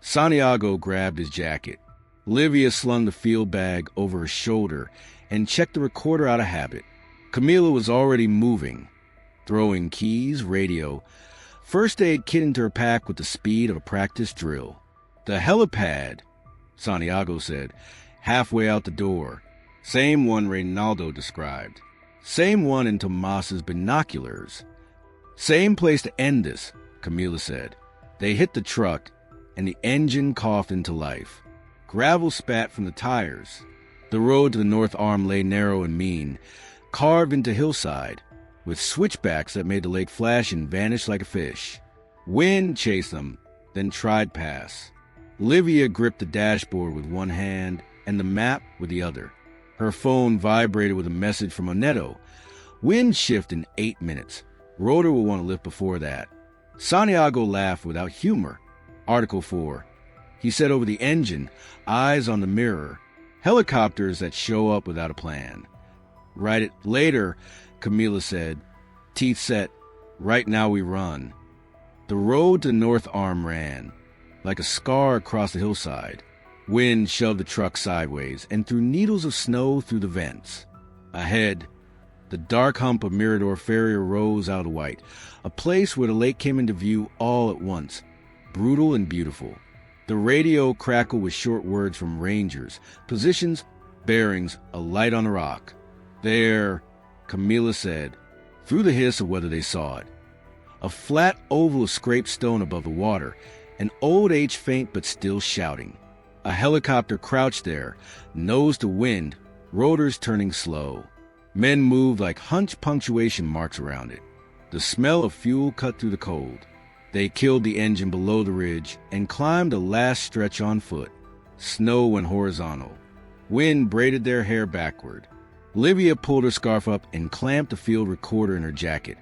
[SPEAKER 1] Santiago grabbed his jacket. Livia slung the field bag over her shoulder and checked the recorder out of habit. Camila was already moving, throwing keys, radio, first aid kit into her pack with the speed of a practice drill. The helipad, Santiago said, halfway out the door. Same one Reynaldo described. Same one in Tomas's binoculars. Same place to end this, Camila said. They hit the truck, and the engine coughed into life. Gravel spat from the tires. The road to the north arm lay narrow and mean, carved into hillside, with switchbacks that made the lake flash and vanish like a fish. Wind chased them, then tried pass. Livia gripped the dashboard with one hand and the map with the other. Her phone vibrated with a message from Oneto. Wind shift in 8 minutes. Rotor will want to lift before that. Santiago laughed without humor. Article 4. He said over the engine, eyes on the mirror. Helicopters that show up without a plan. Write it later, Camila said. Teeth set. Right now we run. The road to the north arm ran, like a scar across the hillside. Wind shoved the truck sideways and threw needles of snow through the vents. Ahead, the dark hump of Mirador Ferry rose out of white, a place where the lake came into view all at once, brutal and beautiful. The radio crackled with short words from rangers, positions, bearings, a light on a rock. There, Camila said, through the hiss of whether they saw it. A flat oval of scraped stone above the water, an old age faint but still shouting. A helicopter crouched there, nose to wind, rotors turning slow. Men moved like hunched punctuation marks around it. The smell of fuel cut through the cold. They killed the engine below the ridge and climbed the last stretch on foot. Snow went horizontal. Wind braided their hair backward. Livia pulled her scarf up and clamped the field recorder in her jacket,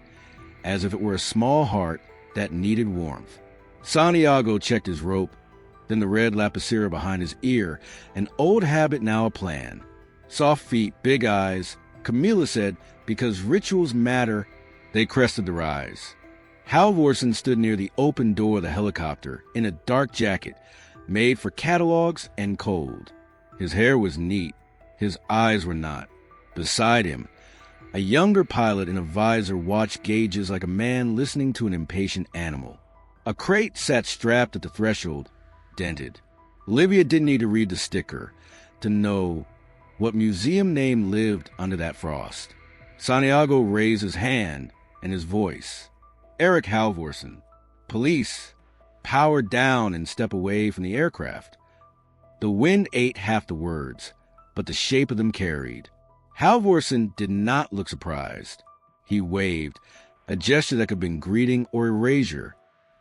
[SPEAKER 1] as if it were a small heart that needed warmth. Santiago checked his rope, then the red lapicera behind his ear, an old habit now a plan. Soft feet, big eyes, Camila said, because rituals matter. They crested the rise. Halvorson stood near the open door of the helicopter in a dark jacket, made for catalogs and cold. His hair was neat. His eyes were not. Beside him, a younger pilot in a visor watched gauges like a man listening to an impatient animal. A crate sat strapped at the threshold, dented. Olivia didn't need to read the sticker to know what museum name lived under that frost. Santiago raised his hand and his voice. Eric Halvorsen. Police. Power down and step away from the aircraft. The wind ate half the words, but the shape of them carried. Halvorsen did not look surprised. He waved, a gesture that could have been greeting or erasure.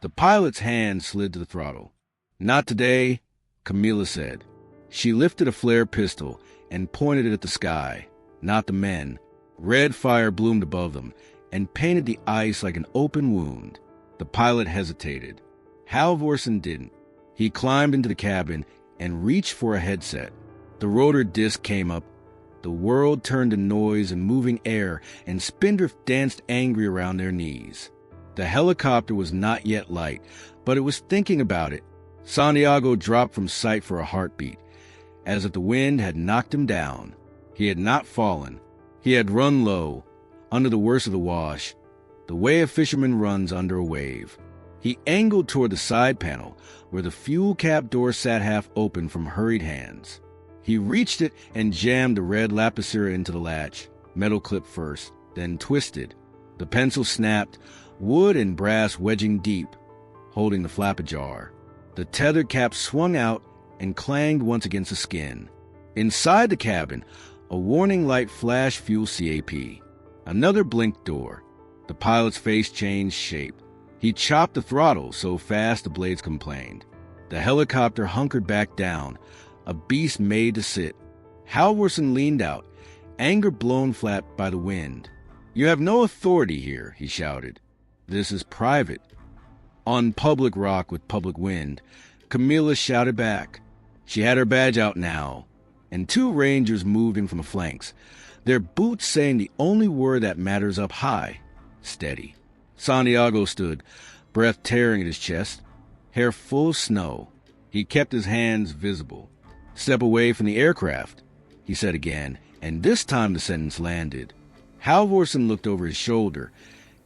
[SPEAKER 1] The pilot's hand slid to the throttle. Not today, Camila said. She lifted a flare pistol and pointed it at the sky, not the men. Red fire bloomed above them and painted the ice like an open wound. The pilot hesitated. Halvorsen didn't. He climbed into the cabin and reached for a headset. The rotor disc came up. The world turned to noise and moving air, and Spindrift danced angry around their knees. The helicopter was not yet light, but it was thinking about it. Santiago dropped from sight for a heartbeat, as if the wind had knocked him down. He had not fallen. He had run low, under the worst of the wash, the way a fisherman runs under a wave. He angled toward the side panel, where the fuel cap door sat half open from hurried hands. He reached it and jammed the red lapicera into the latch, metal clip first, then twisted. The pencil snapped, wood and brass wedging deep, holding the flap ajar. The tether cap swung out and clanged once against the skin. Inside the cabin, a warning light flashed fuel CAP. Another blinked door. The pilot's face changed shape. He chopped the throttle so fast the blades complained. The helicopter hunkered back down, a beast made to sit. Halvorsen leaned out, anger blown flat by the wind. "You have no authority here," he shouted. "This is private." On public rock with public wind, Camila shouted back. She had her badge out now, and two rangers moved in from the flanks, their boots saying the only word that matters up high: steady. Santiago stood, breath tearing at his chest, hair full of snow. He kept his hands visible. "Step away from the aircraft," he said again, and this time the sentence landed. Halvorsen looked over his shoulder,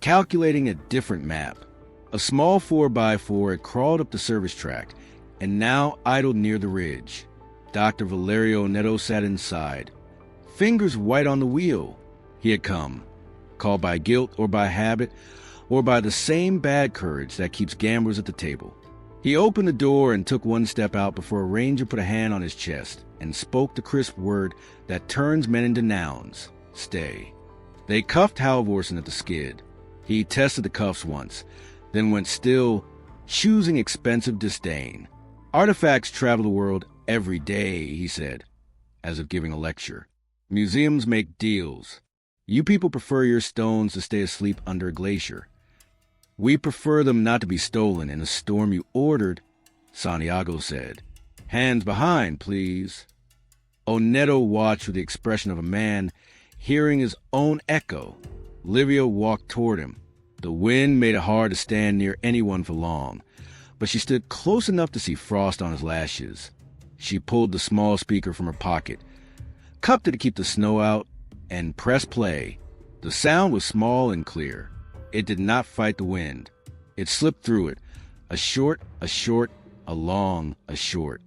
[SPEAKER 1] calculating a different map. A small 4x4 had crawled up the service track and now idled near the ridge. Dr. Valerio Neto sat inside, fingers white on the wheel. He had come, called by guilt or by habit, or by the same bad courage that keeps gamblers at the table. He opened the door and took one step out before a ranger put a hand on his chest and spoke the crisp word that turns men into nouns: stay. They cuffed Halvorsen at the skid. He tested the cuffs once, then went still, choosing expensive disdain. "Artifacts travel the world every day," he said, as if giving a lecture. "Museums make deals. You people prefer your stones to stay asleep under a glacier. We prefer them not to be stolen in a storm you ordered," Santiago said. "Hands behind, please." Oneto watched with the expression of a man hearing his own echo. Livia walked toward him. The wind made it hard to stand near anyone for long, but she stood close enough to see frost on his lashes. She pulled the small speaker from her pocket, cupped it to keep the snow out, and pressed play. The sound was small and clear. It did not fight the wind. It slipped through it, a short, a long, a short.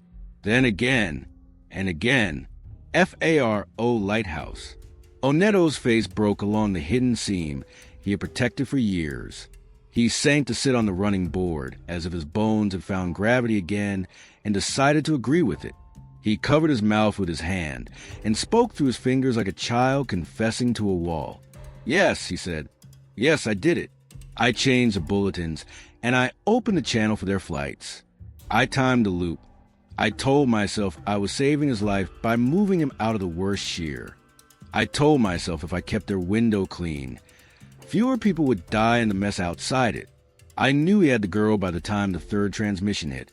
[SPEAKER 1] Then again, and again. FARO Lighthouse. Oneto's face broke along the hidden seam he had protected for years. He sank to sit on the running board, as if his bones had found gravity again and decided to agree with it. He covered his mouth with his hand and spoke through his fingers like a child confessing to a wall. "Yes," he said. "Yes, I did it. I changed the bulletins, and I opened the channel for their flights. I timed the loop. I told myself I was saving his life by moving him out of the worst shear. I told myself if I kept their window clean, fewer people would die in the mess outside it. I knew he had the girl by the time the third transmission hit.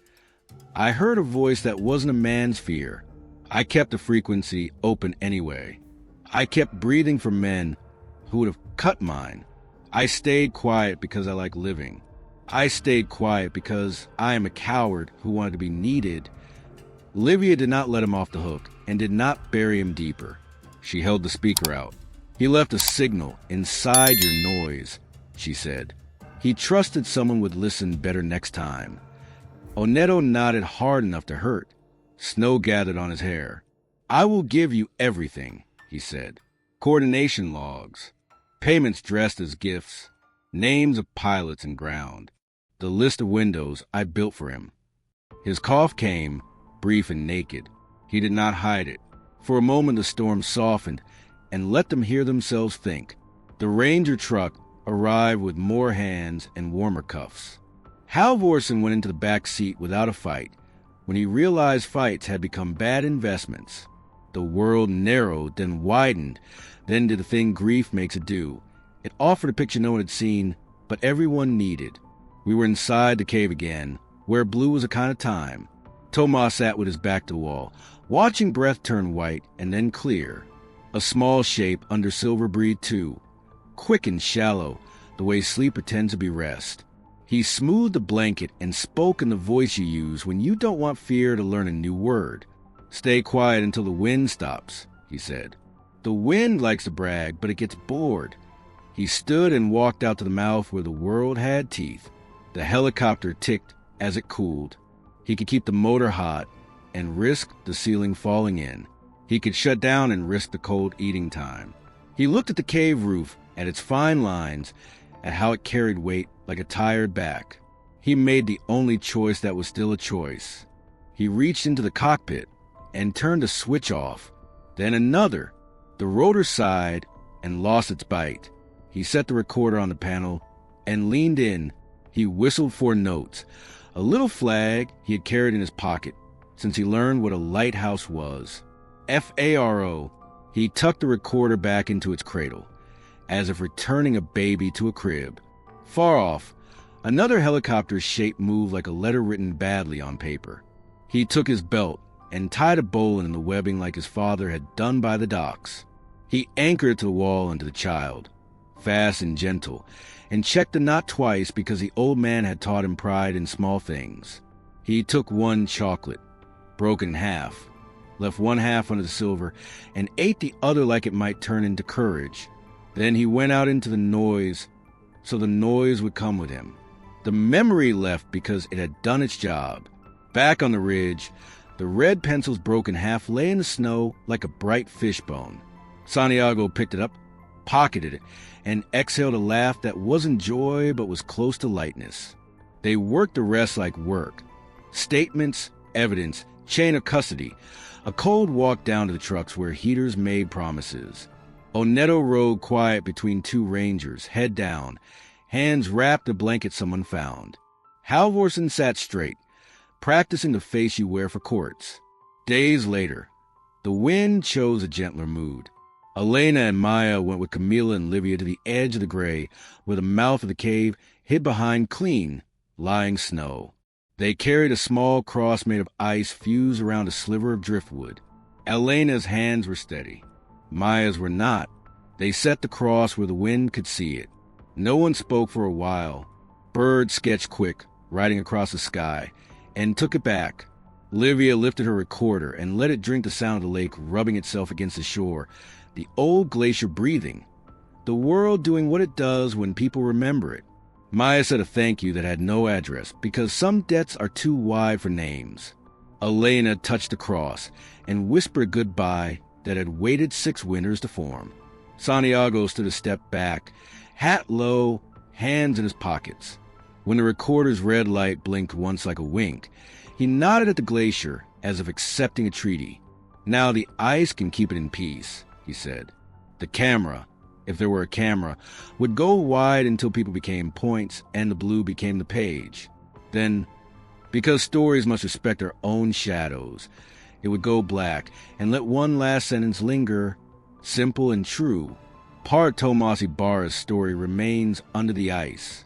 [SPEAKER 1] I heard a voice that wasn't a man's fear. I kept the frequency open anyway. I kept breathing for men who would have cut mine. I stayed quiet because I like living. I stayed quiet because I am a coward who wanted to be needed." Livia did not let him off the hook and did not bury him deeper. She held the speaker out. "He left a signal inside your noise," she said. He trusted someone would listen better next time. Oneto nodded hard enough to hurt. Snow gathered on his hair. "I will give you everything," he said. "Coordination logs, payments dressed as gifts, names of pilots and ground, the list of windows I built for him." His cough came, brief and naked. He did not hide it. For a moment the storm softened and let them hear themselves think. The Ranger truck arrived with more hands and warmer cuffs. Halvorsen went into the back seat without a fight. When he realized fights had become bad investments, the world narrowed, then widened, then did the thing grief makes it do. It offered a picture no one had seen, but everyone needed. We were inside the cave again, where blue was a kind of time. Tomas sat with his back to the wall, watching breath turn white and then clear. A small shape under Silver breathed too, quick and shallow, the way sleep pretends to be rest. He smoothed the blanket and spoke in the voice you use when you don't want fear to learn a new word. "Stay quiet until the wind stops," he said. "The wind likes to brag, but it gets bored." He stood and walked out to the mouth where the world had teeth. The helicopter ticked as it cooled. He could keep the motor hot and risk the ceiling falling in. He could shut down and risk the cold eating time. He looked at the cave roof, at its fine lines, at how it carried weight like a tired back. He made the only choice that was still a choice. He reached into the cockpit and turned a switch off, then another. The rotor sighed and lost its bite. He set the recorder on the panel and leaned in. He whistled for notes, a little flag he had carried in his pocket since he learned what a lighthouse was. FARO. He tucked the recorder back into its cradle, as if returning a baby to a crib. Far off, another helicopter's shape moved like a letter written badly on paper. He took his belt and tied a bowline in the webbing like his father had done by the docks. He anchored it to the wall and to the child, fast and gentle, and checked the knot twice because the old man had taught him pride in small things. He took one chocolate, broken in half, left one half under the silver, and ate the other like it might turn into courage. Then he went out into the noise, so the noise would come with him. The memory left because it had done its job. Back on the ridge, the red pencil's broken half lay in the snow like a bright fishbone. Santiago picked it up, pocketed it, and exhaled a laugh that wasn't joy but was close to lightness. They worked the rest like work. Statements, evidence, chain of custody. A cold walk down to the trucks where heaters made promises. Oneto rode quiet between two rangers, head down, hands wrapped the blanket someone found. Halvorsen sat straight, practicing the face you wear for courts. Days later, the wind chose a gentler mood. Elena and Maya went with Camila and Livia to the edge of the gray, where the mouth of the cave hid behind clean, lying snow. They carried a small cross made of ice fused around a sliver of driftwood. Elena's hands were steady. Maya's were not. They set the cross where the wind could see it. No one spoke for a while. Bird sketched quick, riding across the sky, and took it back. Livia lifted her recorder and let it drink the sound of the lake rubbing itself against the shore, the old glacier breathing, the world doing what it does when people remember it. Maya said a thank you that had no address, because some debts are too wide for names. Elena touched the cross and whispered goodbye that had waited 6 winters to form. Santiago stood a step back, hat low, hands in his pockets. When the recorder's red light blinked once like a wink, he nodded at the glacier as if accepting a treaty. Now the ice can keep it in peace, he said. The camera, if there were a camera, would go wide until people became points and the blue became the page. Then, because stories must respect their own shadows, it would go black and let one last sentence linger, simple and true. Part Tomas Ibarra's story remains under the ice.